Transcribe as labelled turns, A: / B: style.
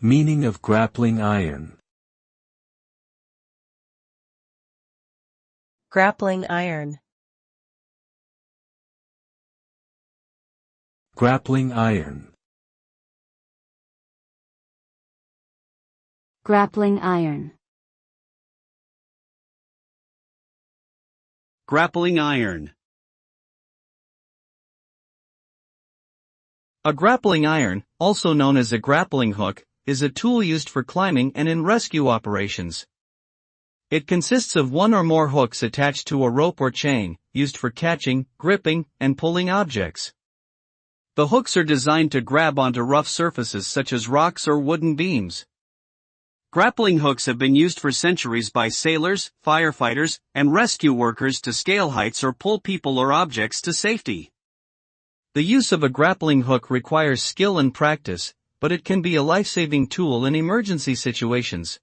A: Meaning of grappling iron.
B: Grappling iron.
A: Grappling iron.
C: Grappling iron.
D: Grappling iron. A grappling iron, also known as a grappling hook, is a tool used for climbing and in rescue operations. It consists of one or more hooks attached to a rope or chain, used for catching, gripping, and pulling objects. The hooks are designed to grab onto rough surfaces such as rocks or wooden beams. Grappling hooks have been used for centuries by sailors, firefighters, and rescue workers to scale heights or pull people or objects to safety. The use of a grappling hook requires skill and practice, but it can be a life-saving tool in emergency situations.